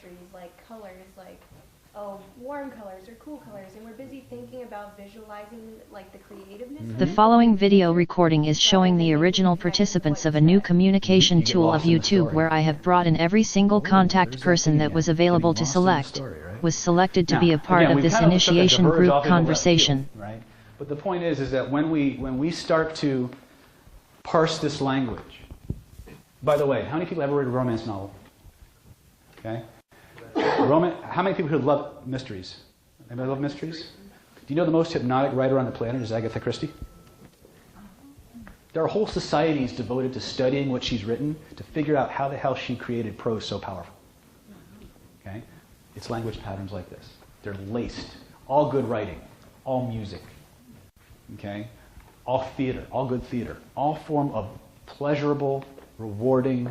mysteries, like colors, like, oh, warm colors or cool colors, and we're busy thinking about visualizing, like, the creativeness. The following video recording is showing the original participants of a new communication tool of YouTube where I have brought in every single contact person that was available to select, was selected to be a part of this initiation group conversation. Right? But the point is that when we start to parse this language, by the way, how many people ever read a romance novel? Okay? How many people who love mysteries? Anybody love mysteries? Do you know the most hypnotic writer on the planet is Agatha Christie? There are whole societies devoted to studying what she's written to figure out how the hell she created prose so powerful. Okay? It's language patterns like this. They're laced. All good writing, all music, okay? All theater, all good theater, all form of pleasurable, rewarding,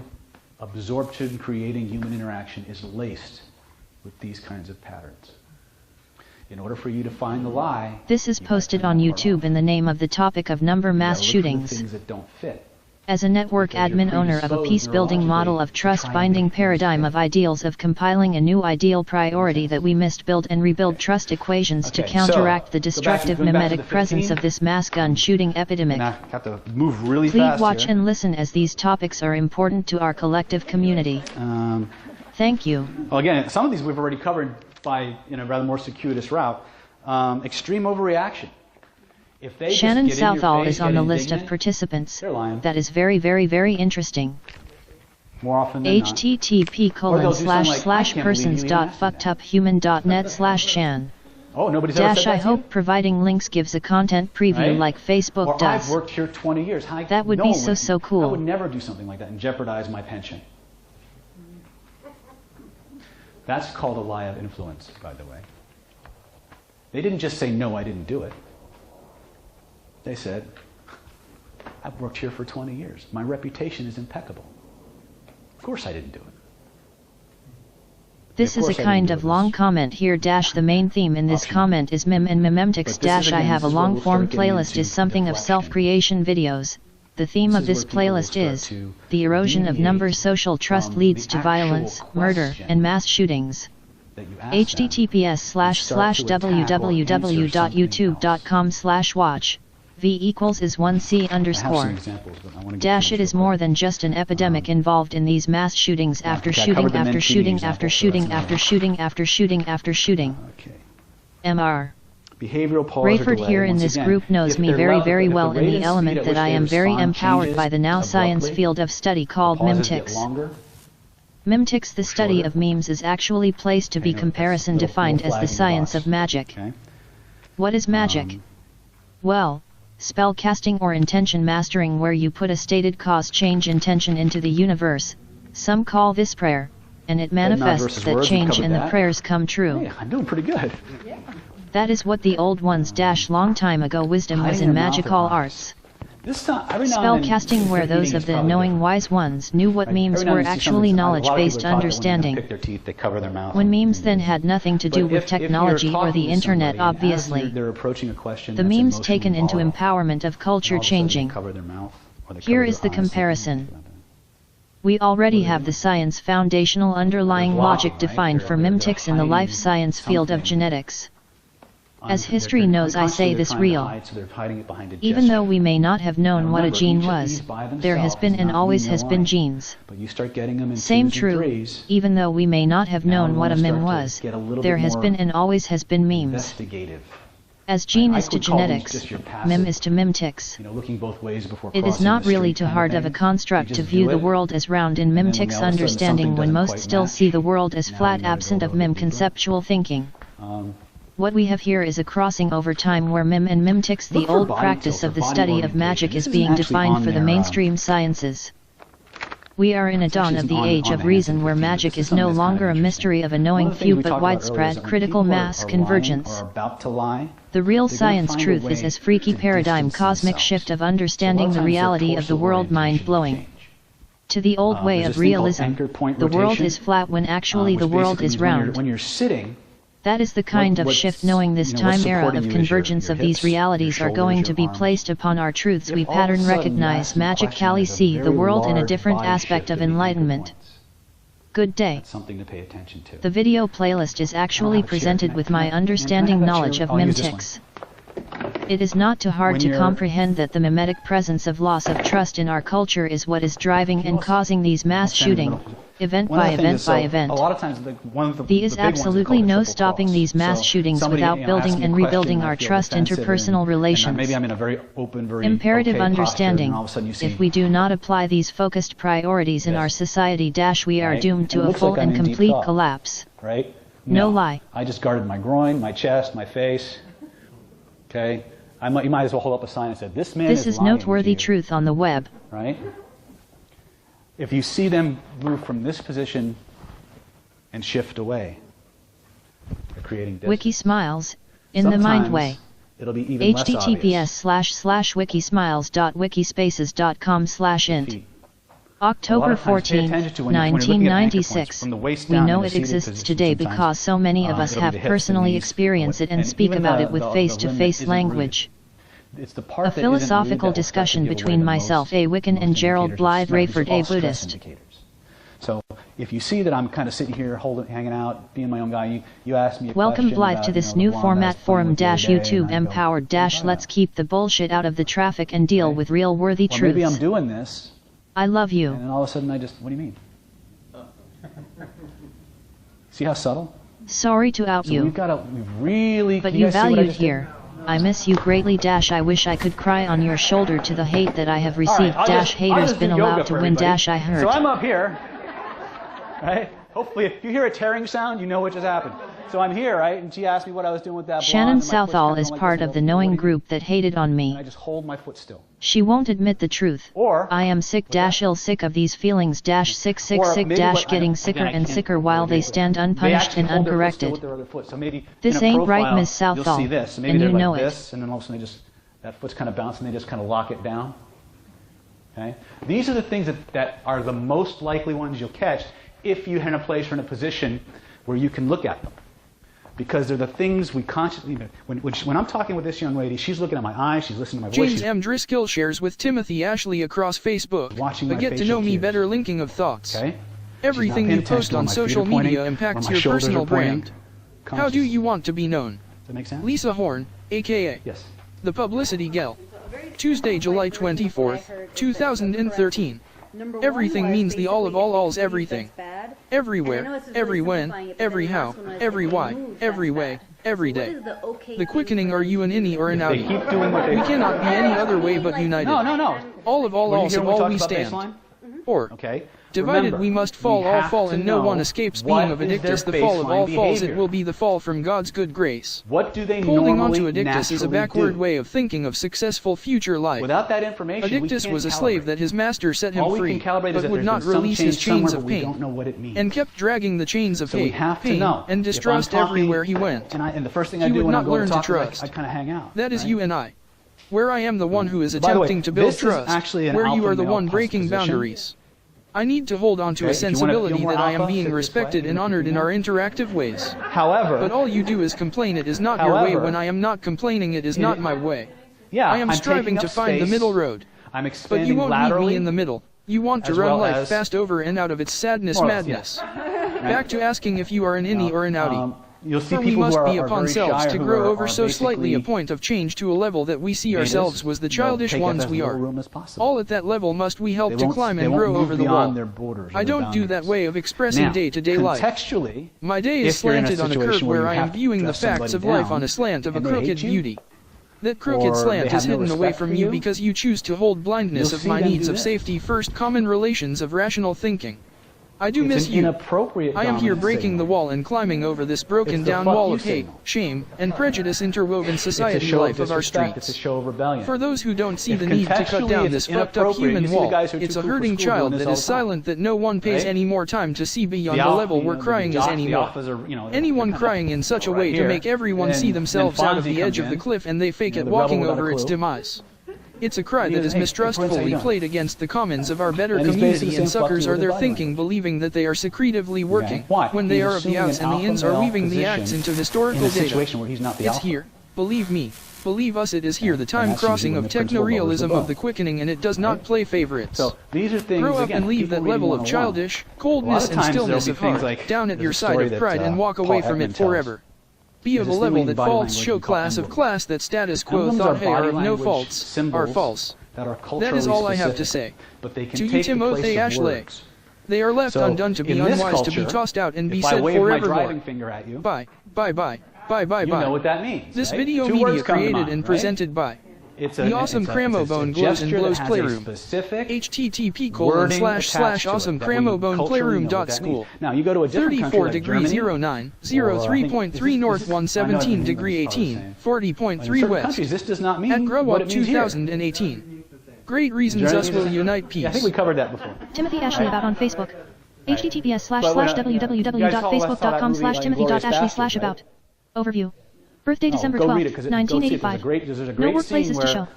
absorption creating human interaction is laced with these kinds of patterns. In order for you to find the lie, this is posted on YouTube in the name of the topic of number mass shootings. Things that don't fit. As a network admin owner of a peace-building model of trust-binding paradigm of ideals of compiling a new ideal priority that we must build and rebuild trust equations to counteract the destructive mimetic presence of this mass gun shooting epidemic. Have to move really Please fast watch here. and listen as these topics are important to our collective community. Thank you. Well, again, some of these we've already covered by a rather more circuitous route. Extreme overreaction. If they Shannon just get in your Southall face, is on get the list of indignant, participants. they're lying. That is very, very, very interesting. More often than not. http://persons.fuckeduphuman.net/shan. Oh, nobody's ever said that I to hope you? providing links gives a content preview Right? like Facebook Or does. I've worked here 20 years. That would be so cool. I would never do something like that and jeopardize my pension. That's called a lie of influence, by the way. They didn't just say, no, I didn't do it. They said, I've worked here for 20 years. My reputation is impeccable. Of course I didn't do it. This is a kind of long comment here. The main theme in this comment is meme and mememtics. I have a long form playlist is something of self-creation videos. The theme of this playlist is the erosion of numbers. Social trust leads to violence, murder, and mass shootings. https://www.youtube.com/watch v=1c_. It is more than just an epidemic involved in these mass shootings after shooting after shooting after shooting after shooting after shooting after shooting. Mr. Rayford here in this group knows me very, very well in the element that I am very empowered by the now science field of study called memetics. Memetics, the study of memes, is actually placed to be comparison defined as the science of magic. What is magic? Well, spell casting or intention mastering, where you put a stated cause change intention into the universe. Some call this prayer, and it manifests that change and the prayers come true. Hey, I'm doing pretty good. Yeah. That is what the old ones long time ago wisdom was in magical arts. Spell casting, where those of the knowing wise ones knew what memes were actually knowledge-based understanding. When memes then had nothing to do with technology or the internet, obviously. The memes taken into empowerment of culture changing. Here is the comparison. We already have the science foundational underlying logic defined for memetics in the life science field of genetics. As history knows, I say this real. Even though we may not have known what a gene was, there has been and always has been genes. Same true, even though we may not have known what a meme was, there has been and always has been memes. As gene is to genetics, meme is to memetics. It is not really too hard of a construct to view the world as round in memetics understanding, when most still see the world as flat, absent of meme conceptual thinking. What we have here is a crossing over time where meme and memetics, the old practice of the study of magic, is being defined for the mainstream sciences. We are in a dawn of the age of reason, where magic is no longer a mystery of a knowing few but widespread critical mass convergence. The real science truth is as freaky paradigm cosmic shift of understanding the reality of the world, mind-blowing. To the old way of realism, the world is flat when actually the world is round. When you're sitting, that is the kind of shift, knowing this time era of convergence of these realities are going to be placed upon our truths. We pattern recognize magically see the world in a different aspect of enlightenment. Good day. That's something to pay attention to. The video playlist is actually presented with my understanding knowledge of mimetics. It is not too hard to comprehend that the mimetic presence of loss of trust in our culture is what is driving and causing these mass shooting, event by event by event. There is absolutely no stopping these mass shootings without building and rebuilding our trust interpersonal relations. Imperative understanding, if we do not apply these focused priorities in our society, we are doomed to a full and complete collapse. Right? No lie. I just guarded my groin, my chest, my face. Okay? You might as well hold up a sign and say, this man This is noteworthy truth on the web. Right? If you see them move from this position and shift away, they're creating distance. Wiki Smiles, in the mind way. It'll be even less obvious. https://wikismiles.wikispaces.com/int. October 14, 1996. We know it exists today because so many of us have personally experienced it and speak about it with face-to-face language. A philosophical discussion between myself, a Wiccan, and Gerald Blythe Rayford, a Buddhist. So if you see that I'm kind of sitting here, hanging out, being my own guy, you ask me a Welcome question Blythe about, to this new format, forum-YouTube empowered - let's keep the bullshit out of the traffic and deal with real worthy truths. Maybe I'm doing this. I love you. And then all of a sudden what do you mean? See how subtle? Sorry to out you. But you valued here. I miss you greatly - I wish I could cry on your shoulder to the hate that I have received - haters been allowed to win - I heard. So I'm up here, right? Hopefully if you hear a tearing sound, you know what just happened. So I'm here, right? And she asked me what I was doing with that Shannon Southall is part of the knowing group that hated on me. I just hold my foot still. She won't admit the truth. Or I am sick - ill sick of these feelings - sick getting sicker and sicker while they stand unpunished and uncorrected. This ain't right, Miss Southall, and you know it. And then all of a sudden that foot's kind of bouncing, they just kind of lock it down. Okay? These are the things that are the most likely ones you'll catch if you're in a place or in a position where you can look at them. Because they're the things we consciously... When I'm talking with this young lady, she's looking at my eyes, she's listening to my voice. James M. Driscoll shares with Timothy Ashley across Facebook. A get to know me better linking of thoughts. Okay? Everything you post on social media impacts your personal brand. How do you want to be known? Does that make sense? Lisa Horn, a.k.a. Yes. The Publicity Gal. Tuesday, July 24th, 2013. Everything means the all of all's everything. Everywhere, every when, every how, every why, every way, every day. The quickening, are you an innie or an outie? We cannot be any other way but united. No. All of all's of all we stand. Or, divided we must fall, all fall, and no one escapes being of Addictus. The fall of all falls, it will be the fall from God's good grace. What do they Holding on to normally Addictus is a backward way of thinking of successful future life. Without that information, Addictus was a slave that his master set him free, but would not release his chains of pain, and kept dragging the chains of hate, pain, and distrust everywhere he went. And the first thing I He do would when not I'm going learn to to talk, trust. I kind of hang out. That is right? you and I. Where I am the one who is By the way, attempting to build this is trust, actually an where you alpha are the male one breaking position. boundaries. I need to hold on to a sensibility that I am being respected and honored in our interactive ways. However, but all you do is complain. It is not your way. When I am not complaining, it is not my way. Yeah, I am striving to find the middle road. I'm expanding but you won't laterally, meet me in the middle. You want to run life fast over and out of its sadness, madness. Back to asking if you are an innie or an outie. You'll see For we people must who be are upon very selves shy to who grow are over so slightly a point of change to a level that we see ourselves was the childish ones we are. All at that level must we help to climb and grow over the wall. I don't do that way of expressing day-to-day life. My day is slanted on a curve where I am viewing the facts of life on a slant of a crooked beauty. That crooked slant is hidden away from you because you choose to hold blindness of my needs of safety first, common relations of rational thinking. I do miss you. I am here breaking the wall and climbing over this broken down wall of hate, shame, and prejudice interwoven society life of our streets. For those who don't see the need to cut down this fucked up human wall, it's a hurting child that is silent that no one pays any more time to see beyond the level where crying is anymore. Anyone crying in such a way to make everyone see themselves out of the edge of the cliff and they fake it walking over its demise. It's a cry that is mistrustfully played against the commons of our better community, and suckers are there thinking, believing that they are secretively working, when they are of the outs and the ins are weaving the acts into historical data. It's here, believe me. believe us, it is here the time crossing of techno-realism of the quickening, and it does not play favorites. So these are things, grow up and leave that level of childish coldness and stillness of heart down at your side of pride and walk away from it forever. Be of a level that faults show class of class that status quo thought hey are of no faults, are false. That is all I have to say. To you Timothy Ashley. They are left undone to be unwise, to be tossed out and be said forevermore. Bye, bye, bye, bye, bye, bye. You know what that means. This video media created and presented by the awesome Cramobone Glows and Blows Playroom. http://awesomecramoboneplayroom.school. Now you go to a different 34 degree 09, 03.3 north 117 degree 18, 40.3 west. This does not mean at Grow Up 2018. Great reasons us will unite peace. I think we covered that before. Timothy Ashley about on Facebook. https://www.facebook.com/timothy.ashley/about. Overview. Birthday December 12, 1985. No workplaces to show.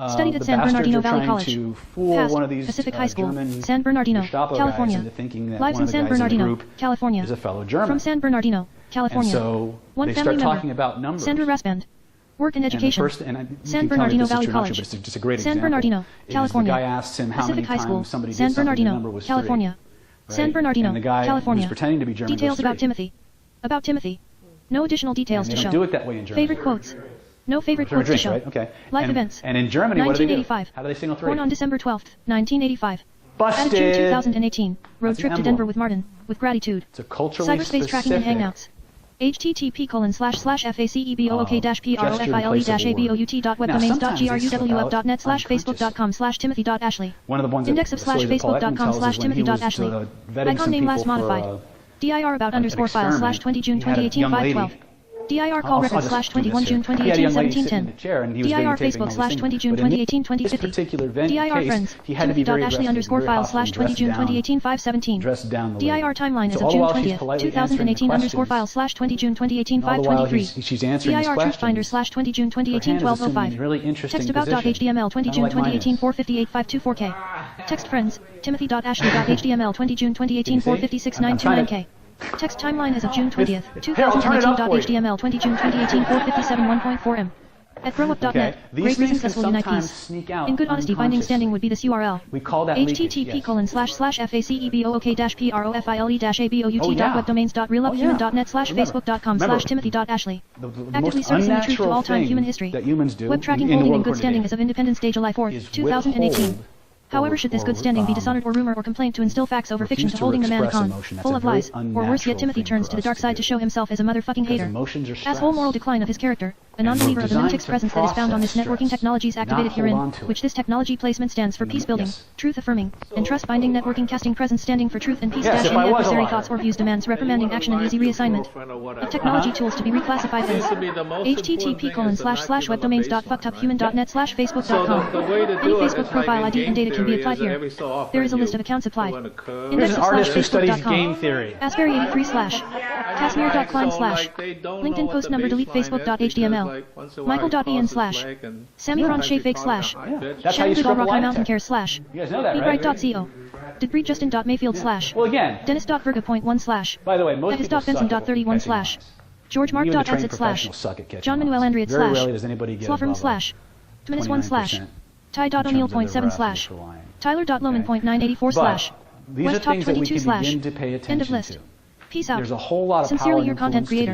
Studied at San Bernardino Valley College. Past, Pacific High School, San Bernardino, California. Lives in San Bernardino, California. From San Bernardino, California. One family member, Sandra Rasband. Work in education. San Bernardino Valley College. San Bernardino, California. Pacific High School, San Bernardino, California. San Bernardino, California. Details about Timothy. About Timothy. No additional details to show. Favorite quotes. No favorite quotes to show. Life events. And in Germany, 1985. How do they signal 3? Born on December 12, 1985. Busted! Added June 2018. Road trip to Denver with Martin. With gratitude. It's a culturally cyberspace tracking and hangouts. http://facebook.com/profileD-abouti.webdomains.gruwf.net/facebook.com/timothy.ashley. Index of /facebook.com/timothy.ashley. Icon name last modified. dir about _file/20 June 2018 512. dir call record /21 June 2018 1710. dir Facebook /20 June 2018 2050. dir friends timothy.ashley_file/20 June 2018 517. dir timeline as of June 20th 2018 _file /20 June 2018 523. dir truthfinder/20 June 2018 1205. Text about.html 20 June 2018 458 524k. Text friends timothy.ashley.html 20 June 2018 456 929k. Text timeline as of June 20th, 2018.html 20 June 2018 457 1.4m. At growup.net, great reasons us will unite peace. In good honesty, finding standing would be this URL. http://faceebook.profiled-about.webdomains.realuphuman.net/facebook.com/timothy.ashley. Actively servicing the truth to all time human history. Web tracking holding in good standing as of Independence Day July 4th, 2018. However, should this good standing be dishonored or rumor or complaint to instill facts over fiction to holding the man a con, full of lies, or worse yet Timothy turns to the dark side to show himself as a motherfucking hater. Asshole moral decline of his character, a non-believer of the Minutix presence that is found on this networking technologies activated herein, which this technology placement stands for peace building, truth affirming, and trust binding networking casting presence standing for truth and peace dash any adversary thoughts or views demands reprimanding action and easy reassignment of technology tools to be reclassified as http://webdomains.fuckeduphuman.net/facebook.com. Any Facebook profile ID and data can be applied here. There is a list of accounts applied. Index of /facebook.com. Asbury83 /Casmere.climb LinkedIn post number delete Facebook.html. Michael.en / Sammy Shafake / Shannon Goodall Rock High Mountain Care / Beatbright.co. Didbreed Justin.Mayfield / Well again. Dennis.Virga.1 By the way, most Pettis.Benson.31 / George Mark.Adsit / John Manuel Andriad / Slaughterman / Tminus1 / Ty.O'Neill.7 / Tyler.Loman.984 / Westtop22 / End of list. Peace out. There's a whole lot of Sincerely your content creator.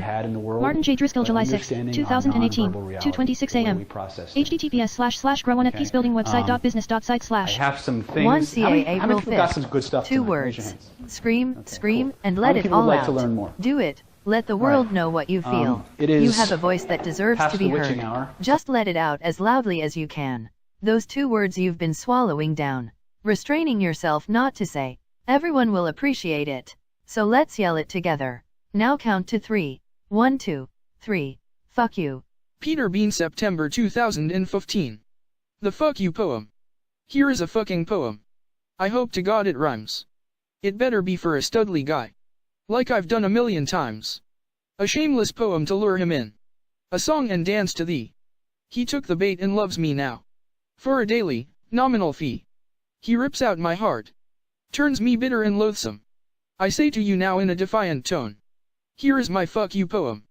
Martin J. Driscoll, July 6, 2018, 2:26 a.m. https://grow1@peacebuildingwebsite.business.site/ I have some things. One CAA rule got some good stuff 2 words. Scream, scream, and let it all all like out. To learn more? Do it. Let the world know what you feel. It is you have a voice that deserves to be heard. Hour. Just let it out as loudly as you can. Those 2 words you've been swallowing down. Restraining yourself not to say. Everyone will appreciate it. So let's yell it together. Now count to 3. 1, 2, 3. Fuck you. Peter Bean, September 2015. The Fuck You Poem. Here is a fucking poem. I hope to God it rhymes. It better be for a studly guy. Like I've done a million times. A shameless poem to lure him in. A song and dance to thee. He took the bait and loves me now. For a daily, nominal fee. He rips out my heart. Turns me bitter and loathsome. I say to you now in a defiant tone. Here is my fuck you poem.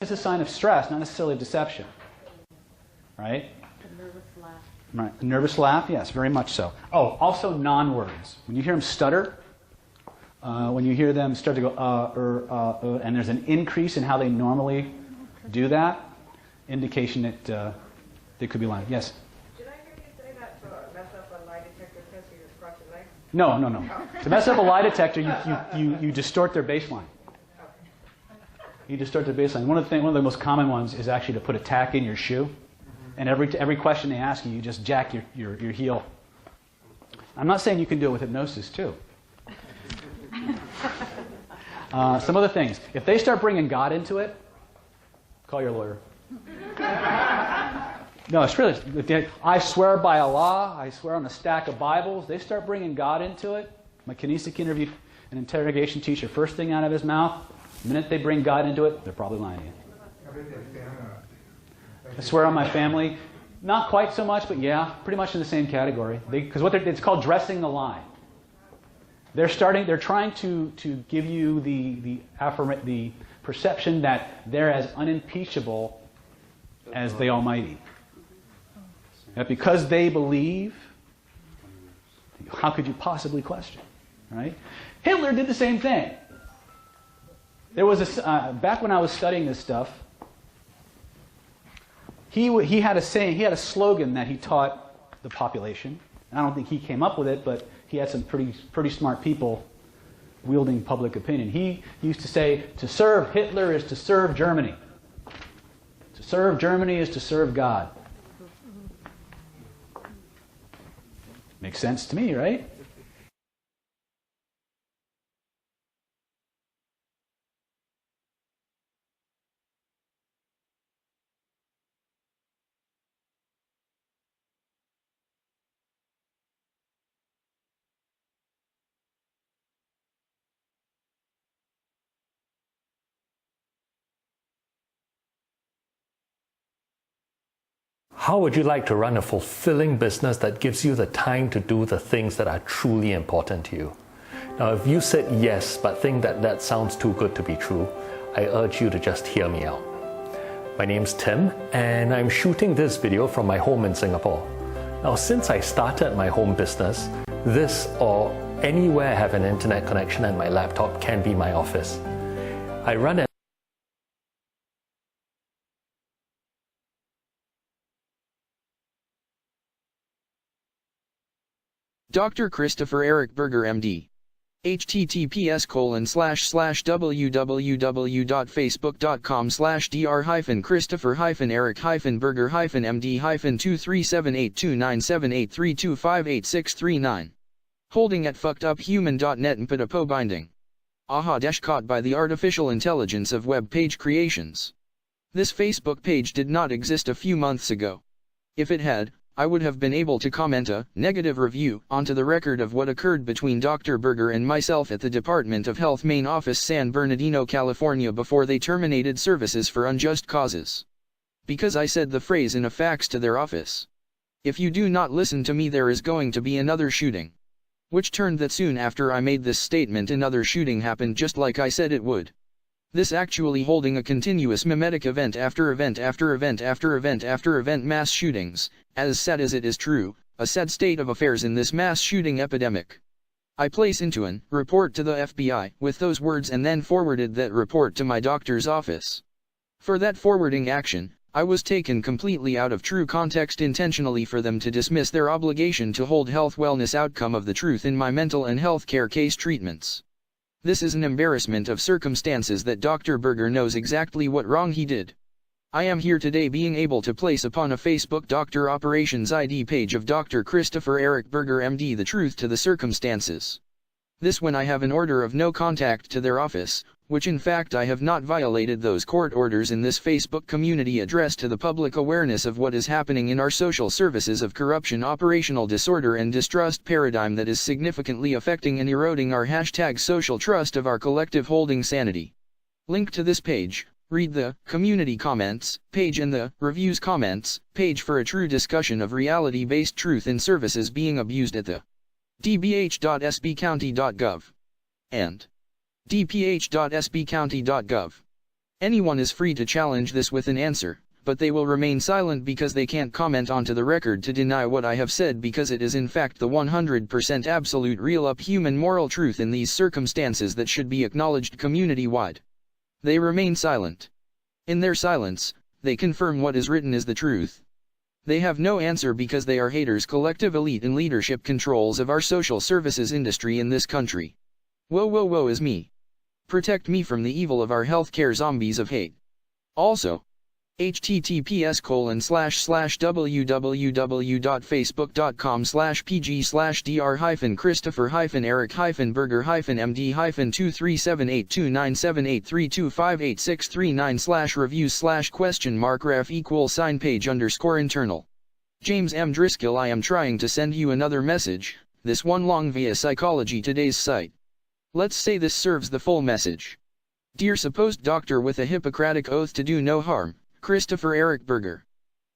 is a sign of stress, not necessarily of deception. Right? A nervous laugh. Right. A nervous laugh, yes, very much so. Oh, also non-words. When you hear them stutter, when you hear them start to go, and there's an increase in how they normally do that, indication that they could be lying. Yes? Did I hear you say that to mess up a lie detector test, you just cross your legs? No. To mess up a lie detector, you distort their baseline. You distort their baseline. One of the most common ones is actually to put a tack in your shoe, and every question they ask you, you just jack your heel. I'm not saying you can do it with hypnosis too. Some other things. If they start bringing God into it, call your lawyer. No, it's really. I swear by Allah, I swear on a stack of Bibles. They start bringing God into it. My kinesic interview, an interrogation teacher, first thing out of his mouth, the minute they bring God into it, they're probably lying to you. I swear on my family, not quite so much, but yeah, pretty much in the same category. Because it's called dressing the lie. They're trying to give you the perception that they're as unimpeachable as the Almighty. That because they believe, how could you possibly question? Right? Hitler did the same thing. There was back when I was studying this stuff, he had a saying, he had a slogan that he taught the population. I don't think he came up with it, but he had some pretty smart people wielding public opinion. He used to say, to serve Hitler is to serve Germany. To serve Germany is to serve God. Makes sense to me, right? How would you like to run a fulfilling business that gives you the time to do the things that are truly important to you? Now, if you said yes, but think that sounds too good to be true, I urge you to just hear me out. My name's Tim, and I'm shooting this video from my home in Singapore. Now, since I started my home business, this or anywhere I have an internet connection and my laptop can be my office. I run an Dr. Christopher Eric Berger MD. https://www.facebook.com/dr-christopher-eric-Christopher-Eric-237829783258639. Holding at fuckeduphuman.net and put binding. Aha dash caught by the artificial intelligence of web page creations. This Facebook page did not exist a few months ago. If it had, I would have been able to comment a negative review onto the record of what occurred between Dr. Berger and myself at the Department of Health main office San Bernardino, California before they terminated services for unjust causes. Because I said the phrase in a fax to their office. If you do not listen to me, there is going to be another shooting. Which turned that soon after I made this statement another shooting happened just like I said it would. This actually holding a continuous mimetic event after event after event after event after event mass shootings, as sad as it is true, a sad state of affairs in this mass shooting epidemic. I place into an report to the FBI with those words and then forwarded that report to my doctor's office. For that forwarding action, I was taken completely out of true context intentionally for them to dismiss their obligation to hold health wellness outcome of the truth in my mental and health care case treatments. This is an embarrassment of circumstances that Dr. Berger knows exactly what wrong he did. I am here today being able to place upon a Facebook Dr. Operations ID page of Dr. Christopher Eric Berger MD the truth to the circumstances. This when I have an order of no contact to their office, which in fact I have not violated those court orders in this Facebook community addressed to the public awareness of what is happening in our social services of corruption, operational disorder and distrust paradigm that is significantly affecting and eroding our #social trust of our collective holding sanity. Link to this page, read the community comments page and the reviews comments page for a true discussion of reality-based truth in services being abused at the dbh.sbcounty.gov and dph.sbcounty.gov. Anyone is free to challenge this with an answer, but they will remain silent because they can't comment onto the record to deny what I have said, because it is in fact the 100% absolute real up human moral truth in these circumstances that should be acknowledged community-wide. They remain silent. In their silence, they confirm what is written is the truth. They have no answer because they are haters, collective elite and leadership controls of our social services industry in this country. Woe is me. Protect me from the evil of our healthcare zombies of hate. Also, https://www.facebook.com/pg/dr-eric-burger-eric-burger-ref=ref=page_page_internal. James M. Driscoll, I am trying to send you another message, this one long via Psychology Today's site. Let's say this serves the full message. Dear supposed doctor with a Hippocratic oath to do no harm, Christopher Eric Berger.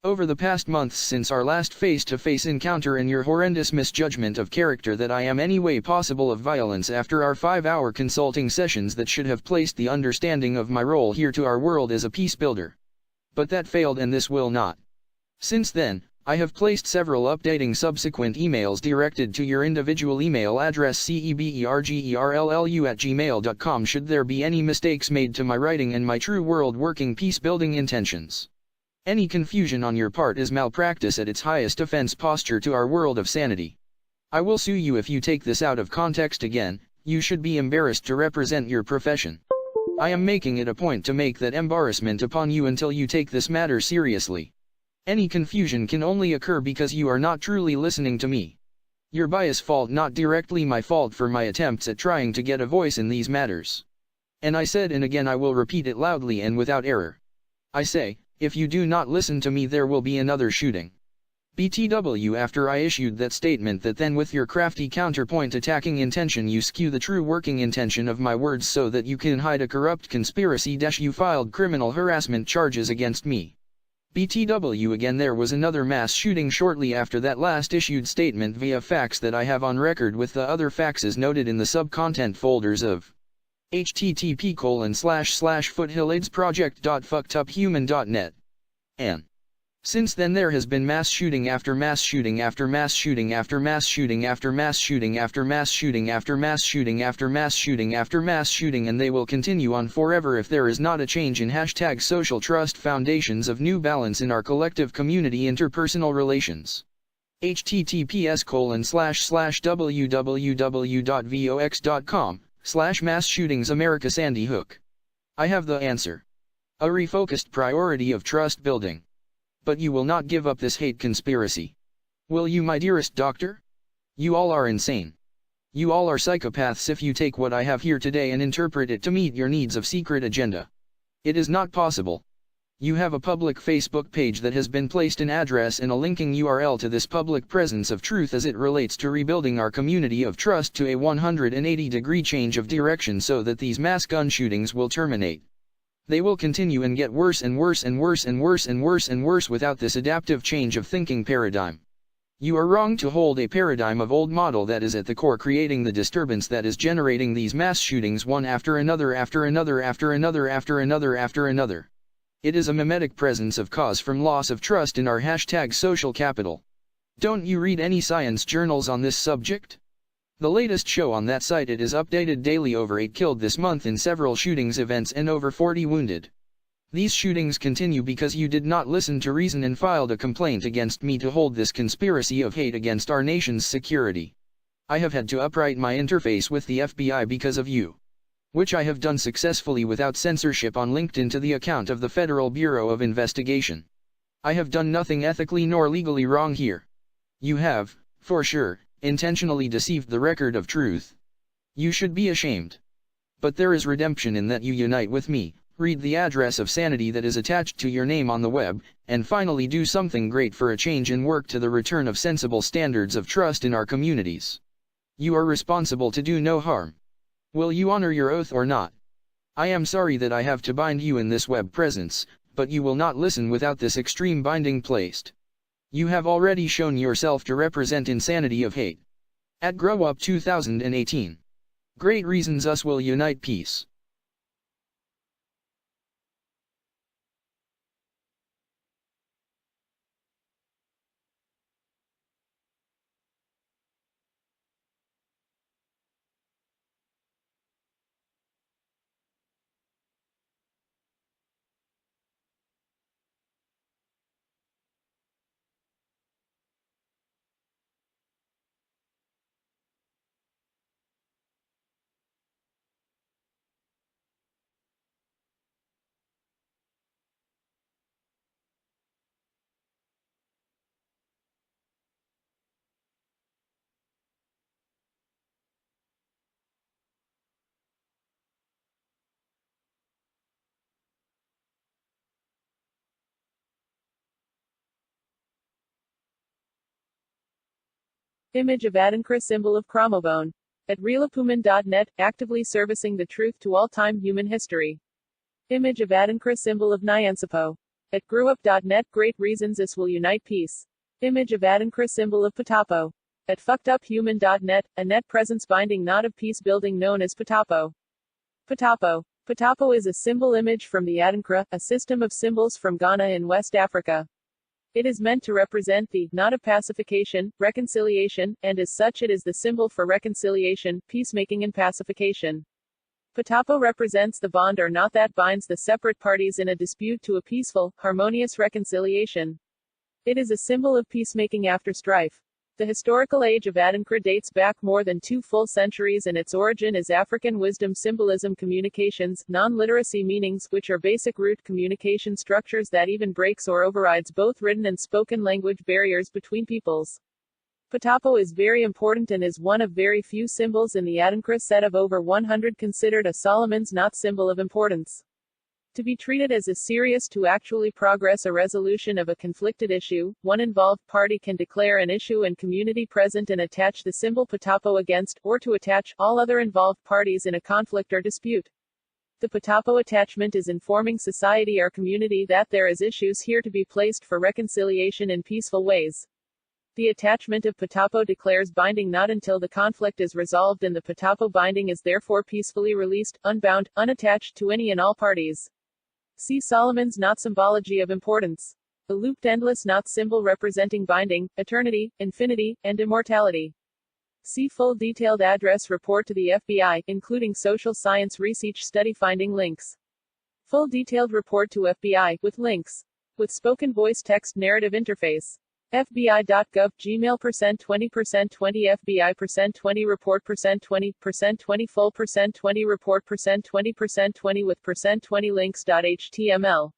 Over the past months since our last face-to-face encounter and your horrendous misjudgment of character that I am any way possible of violence after our 5-hour consulting sessions that should have placed the understanding of my role here to our world as a peace builder. But that failed and this will not. Since then, I have placed several updating subsequent emails directed to your individual email address cebergerllu@gmail.com should there be any mistakes made to my writing and my true world working peace building intentions. Any confusion on your part is malpractice at its highest offense posture to our world of sanity. I will sue you if you take this out of context again. You should be embarrassed to represent your profession. I am making it a point to make that embarrassment upon you until you take this matter seriously. Any confusion can only occur because you are not truly listening to me. Your bias fault, not directly my fault for my attempts at trying to get a voice in these matters. And I said, and again I will repeat it loudly and without error. I say, if you do not listen to me there will be another shooting. BTW. After I issued that statement, that then with your crafty counterpoint attacking intention you skew the true working intention of my words so that you can hide a corrupt conspiracy. You filed criminal harassment charges against me. BTW. Again, there was another mass shooting shortly after that last issued statement via fax that I have on record with the other faxes noted in the sub-content folders of http://foothillaidsproject.fuckeduphuman.net. And since then there has been mass shooting after mass shooting after mass shooting after mass shooting after mass shooting after mass shooting after mass shooting after mass shooting after mass shooting, and they will continue on forever if there is not a change in #social trust foundations of new balance in our collective community interpersonal relations. https://www.vox.com/mass-shootings America Sandy Hook. I have the answer. A refocused priority of trust building. But you will not give up this hate conspiracy. Will you, my dearest doctor? You all are insane. You all are psychopaths if you take what I have here today and interpret it to meet your needs of secret agenda. It is not possible. You have a public Facebook page that has been placed an address and a linking URL to this public presence of truth as it relates to rebuilding our community of trust to a 180-degree change of direction so that these mass gun shootings will terminate. They will continue and get worse and worse and worse and worse and worse and worse without this adaptive change of thinking paradigm. You are wrong to hold a paradigm of old model that is at the core creating the disturbance that is generating these mass shootings one after another after another after another after another after another. It is a mimetic presence of cause from loss of trust in our #social capital. Don't you read any science journals on this subject? The latest show on that site, it is updated daily. Over 8 killed this month in several shootings events and over 40 wounded. These shootings continue because you did not listen to reason and filed a complaint against me to hold this conspiracy of hate against our nation's security. I have had to upright my interface with the FBI because of you. Which I have done successfully without censorship on LinkedIn to the account of the Federal Bureau of Investigation. I have done nothing ethically nor legally wrong here. You have, for sure, intentionally deceived the record of truth. You should be ashamed. But there is redemption in that you unite with me, read the address of sanity that is attached to your name on the web, and finally do something great for a change and work to the return of sensible standards of trust in our communities. You are responsible to do no harm. Will you honor your oath or not? I am sorry that I have to bind you in this web presence, but you will not listen without this extreme binding placed. You have already shown yourself to represent insanity of hate. At Grow Up 2018. Great reasons us will unite peace. Image of Adinkra symbol of chromosome. At realapuman.net, actively servicing the truth to all-time human history. Image of Adinkra symbol of Nyansapo. At grewup.net, great reasons this will unite peace. Image of Adinkra symbol of Patapo. At fuckeduphuman.net, a net presence binding knot of peace building known as Patapo. Patapo. Patapo is a symbol image from the Adinkra, a system of symbols from Ghana in West Africa. It is meant to represent the knot of pacification, reconciliation, and as such it is the symbol for reconciliation, peacemaking and pacification. Patapo represents the bond or knot that binds the separate parties in a dispute to a peaceful, harmonious reconciliation. It is a symbol of peacemaking after strife. The historical age of Adinkra dates back more than 2 full centuries and its origin is African wisdom symbolism communications, non-literacy meanings, which are basic root communication structures that even breaks or overrides both written and spoken language barriers between peoples. Patapo is very important and is one of very few symbols in the Adinkra set of over 100 considered a Solomon's knot symbol of importance. To be treated as a serious to actually progress a resolution of a conflicted issue, one involved party can declare an issue and community present and attach the symbol Patapo against, or to attach, all other involved parties in a conflict or dispute. The Patapo attachment is informing society or community that there is issues here to be placed for reconciliation in peaceful ways. The attachment of Patapo declares binding not until the conflict is resolved and the Patapo binding is therefore peacefully released, unbound, unattached to any and all parties. See Solomon's knot symbology of importance. The looped endless knot symbol representing binding, eternity, infinity, and immortality. See full detailed address report to the FBI, including social science research study finding links. Full detailed report to FBI, with links. With spoken voice text narrative interface. FBI.gov, Gmail %20% 20 FBI %20 report %20% 20 full %20 report %20% 20 with %20 links.html.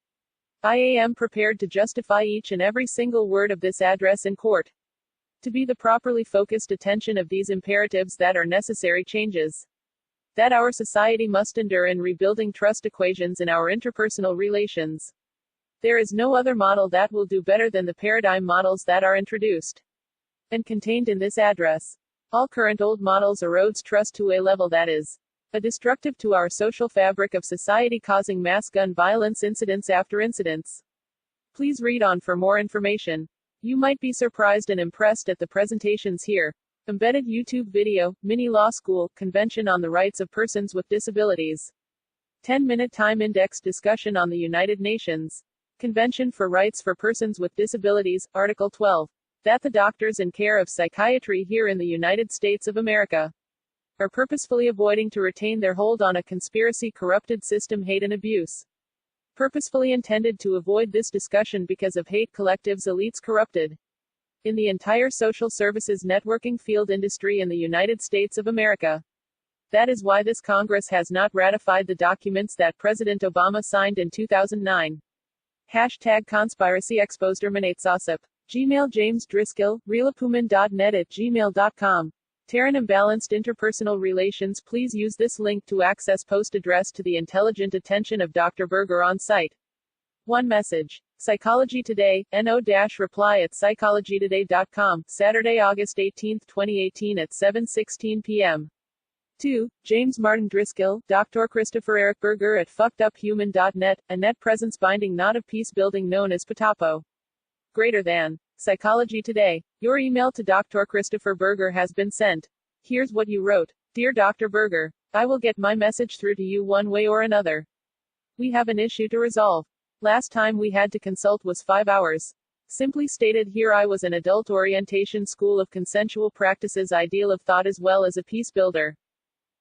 I am prepared to justify each and every single word of this address in court. To be the properly focused attention of these imperatives that are necessary changes. That our society must endure in rebuilding trust equations in our interpersonal relations. There is no other model that will do better than the paradigm models that are introduced and contained in this address. All current old models erodes trust to a level that is destructive to our social fabric of society, causing mass gun violence incidents after incidents. Please read on for more information. You might be surprised and impressed at the presentations here. Embedded YouTube video, Mini Law School, Convention on the Rights of Persons with Disabilities. 10-minute time index discussion on the United Nations Convention for Rights for Persons with Disabilities, Article 12. That the doctors in care of psychiatry here in the United States of America are purposefully avoiding to retain their hold on a conspiracy corrupted system hate and abuse. Purposefully intended to avoid this discussion because of hate collectives elites corrupted in the entire social services networking field industry in the United States of America. That is why this Congress has not ratified the documents that President Obama signed in 2009. Hashtag conspiracy exposterminates. Gmail James Driscoll, realapuman.net at gmail.com. Terran imbalanced interpersonal relations. Please use this link to access post address to the intelligent attention of Dr. Berger on site. One message. Psychology Today, no-reply at psychologytoday.com, Saturday, August 18, 2018 at 7:16 p.m. 2. James Martin Driscoll, Dr. Christopher Eric Berger at fuckeduphuman.net, a net presence binding knot of peace building known as Patapo. Greater than. Psychology Today. Your email to Dr. Christopher Berger has been sent. Here's what you wrote. Dear Dr. Berger, I will get my message through to you one way or another. We have an issue to resolve. Last time we had to consult was 5 hours. Simply stated, here I was an adult orientation school of consensual practices ideal of thought as well as a peace builder.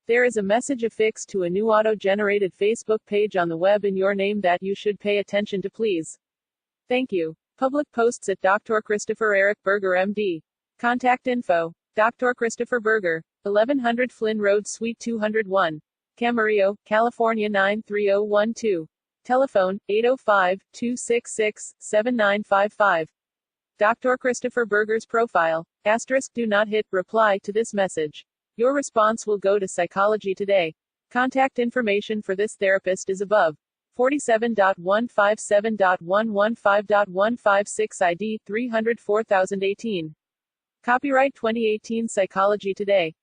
There is a message affixed to a new auto-generated Facebook page on the web in your name that you should pay attention to, please. Thank you. Public posts at Dr. Christopher Eric Berger MD. Contact info. Dr. Christopher Berger, 1100 Flynn Road Suite 201. Camarillo, California 93012. Telephone, 805-266-7955. Dr. Christopher Berger's profile. *, do not hit reply to this message. Your response will go to Psychology Today. Contact information for this therapist is above. 47.157.115.156 ID 304018. Copyright 2018 Psychology Today.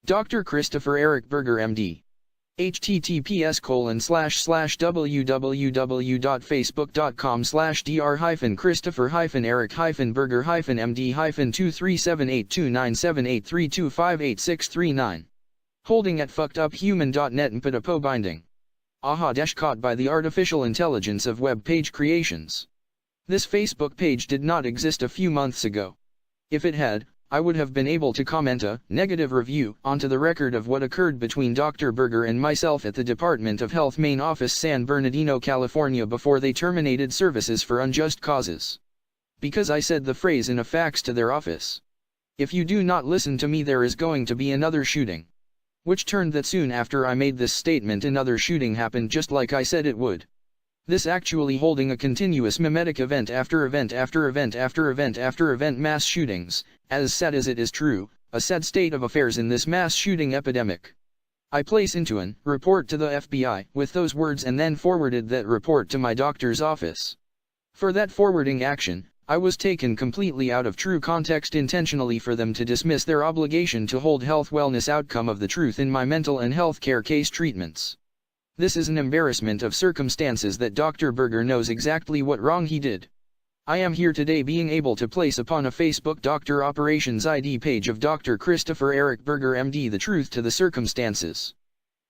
Dr. Christopher Eric Berger MD. https://www.facebook.com/dr-christopher-eric-berger-MD-237829783258639. Holding at fuckeduphuman.net and pitapo binding. Caught by the artificial intelligence of web page creations. This Facebook page did not exist a few months ago. If it had, I would have been able to comment a negative review onto the record of what occurred between Dr. Berger and myself at the Department of Health main office San Bernardino, California before they terminated services for unjust causes. Because I said the phrase in a fax to their office. If you do not listen to me, there is going to be another shooting. Which turned that soon after I made this statement another shooting happened just like I said it would. This actually holding a continuous mimetic event after event after event after event after event mass shootings, as sad as it is true, a sad state of affairs in this mass shooting epidemic. I place into an report to the FBI with those words and then forwarded that report to my doctor's office. For that forwarding action, I was taken completely out of true context intentionally for them to dismiss their obligation to hold health wellness outcome of the truth in my mental and health care case treatments. This is an embarrassment of circumstances that Dr. Berger knows exactly what wrong he did. I am here today being able to place upon a Facebook Dr. Operations ID page of Dr. Christopher Eric Berger MD the truth to the circumstances.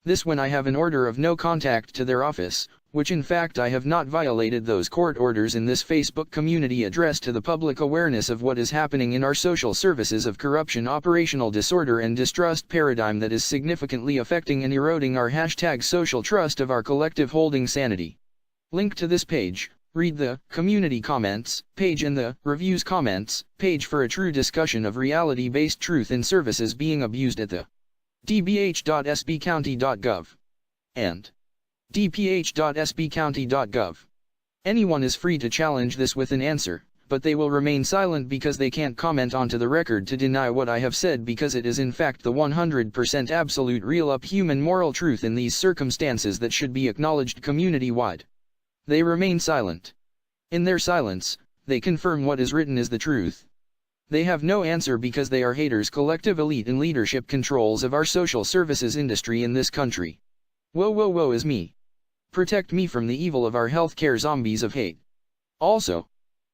This when I have an order of no contact to their office, which in fact I have not violated those court orders in this Facebook community addressed to the public awareness of what is happening in our social services of corruption, operational disorder and distrust paradigm that is significantly affecting and eroding our #social trust of our collective holding sanity. Link to this page, read the community comments page and the reviews comments page for a true discussion of reality-based truth in services being abused at the dbh.sbcounty.gov and dph.sbcounty.gov. Anyone is free to challenge this with an answer, but they will remain silent because they can't comment onto the record to deny what I have said because it is in fact the 100% absolute real human moral truth in these circumstances that should be acknowledged community-wide. They remain silent. In their silence, they confirm what is written is the truth. They have no answer because they are haters, collective elite and leadership controls of our social services industry in this country. Woe is me. Protect me from the evil of our healthcare zombies of hate. Also,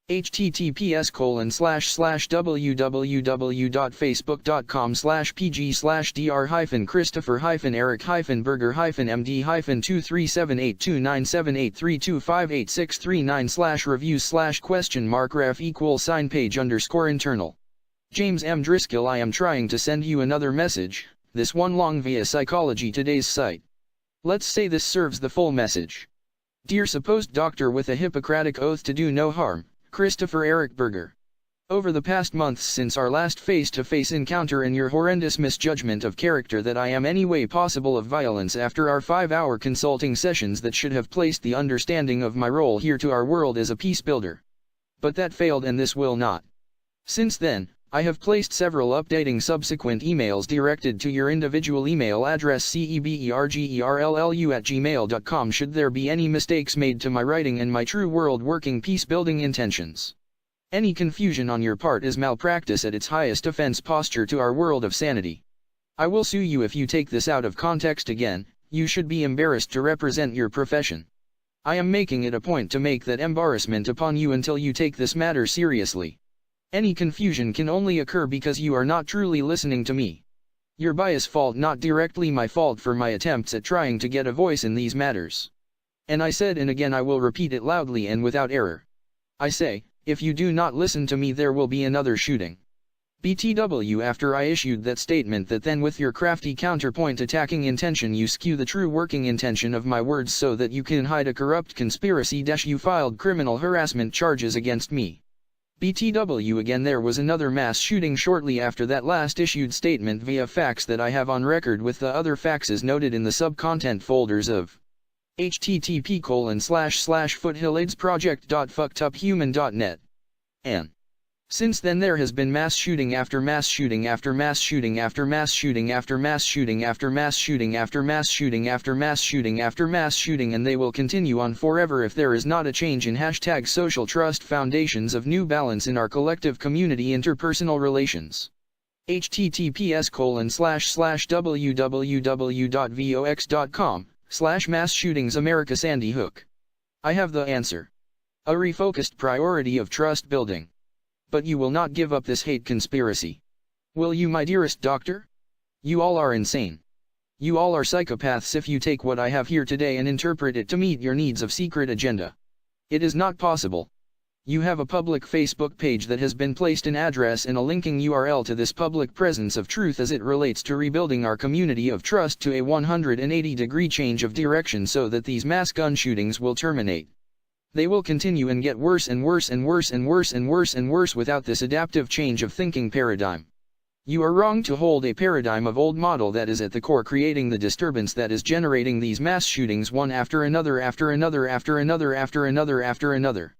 https://www.facebook.com/pg/dr-christopher-eric-berger-md-237829783258639/reviews/question/mark ref=sign page_internal. James M. Driscoll, I am trying to send you another message, this one long via Psychology Today's site. Let's say this serves the full message. Dear supposed doctor with a Hippocratic oath to do no harm, Christopher Eric Berger. Over the past months since our last face-to-face encounter and your horrendous misjudgment of character that I am any way possible of violence after our 5-hour consulting sessions that should have placed the understanding of my role here to our world as a peace builder. But that failed and this will not. Since then, I have placed several updating subsequent emails directed to your individual email address cebergerllu@gmail.com should there be any mistakes made to my writing and my true world working peace-building intentions. Any confusion on your part is malpractice at its highest offense posture to our world of sanity. I will sue you if you take this out of context again. You should be embarrassed to represent your profession. I am making it a point to make that embarrassment upon you until you take this matter seriously. Any confusion can only occur because you are not truly listening to me. Your bias fault, not directly my fault for my attempts at trying to get a voice in these matters. And I said, and again I will repeat it loudly and without error. I say, if you do not listen to me there will be another shooting. BTW, after I issued that statement, that then with your crafty counterpoint attacking intention you skew the true working intention of my words so that you can hide a corrupt conspiracy. You filed criminal harassment charges against me. BTW again, there was another mass shooting shortly after that last issued statement via fax that I have on record, with the other faxes noted in the sub-content folders of http://foothillaidsproject.fuckeduphuman.net. And since then there has been mass shooting after mass shooting after mass shooting after mass shooting after mass shooting after mass shooting after mass shooting after mass shooting after mass shooting, and they will continue on forever if there is not a change in #social trust foundations of new balance in our collective community interpersonal relations. https://www.vox.com/mass-shootings America Sandy Hook. I have the answer. A refocused priority of trust building. But you will not give up this hate conspiracy. Will you, my dearest doctor? You all are insane. You all are psychopaths if you take what I have here today and interpret it to meet your needs of secret agenda. It is not possible. You have a public Facebook page that has been placed an address and a linking URL to this public presence of truth as it relates to rebuilding our community of trust to a 180-degree change of direction so that these mass gun shootings will terminate. They will continue and get worse and worse and worse and worse and worse and worse without this adaptive change of thinking paradigm. You are wrong to hold a paradigm of old model that is at the core creating the disturbance that is generating these mass shootings one after another after another after another after another after another.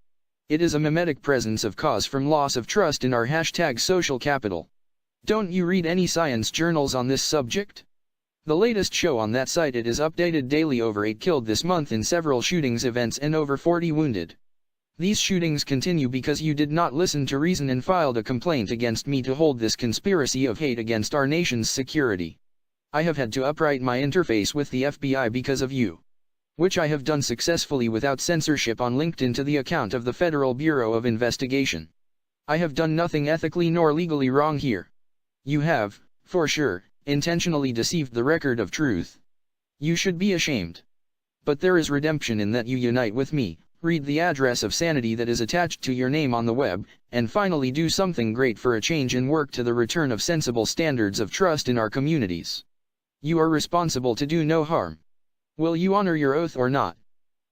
It is a mimetic presence of cause from loss of trust in our #social capital. Don't you read any science journals on this subject? The latest show on that site, it is updated daily. Over 8 killed this month in several shootings events and over 40 wounded. These shootings continue because you did not listen to reason and filed a complaint against me to hold this conspiracy of hate against our nation's security. I have had to upright my interface with the FBI because of you. Which I have done successfully without censorship on LinkedIn to the account of the Federal Bureau of Investigation. I have done nothing ethically nor legally wrong here. You have, for sure, intentionally deceived the record of truth. You should be ashamed. But there is redemption in that you unite with me, read the address of sanity that is attached to your name on the web, and finally do something great for a change and work to the return of sensible standards of trust in our communities. You are responsible to do no harm. Will you honor your oath or not?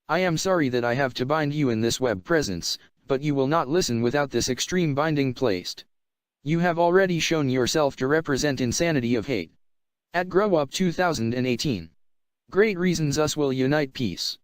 I am sorry that I have to bind you in this web presence, but you will not listen without this extreme binding placed. You have already shown yourself to represent insanity of hate. At Grow Up 2018. Great reasons us will unite. Peace.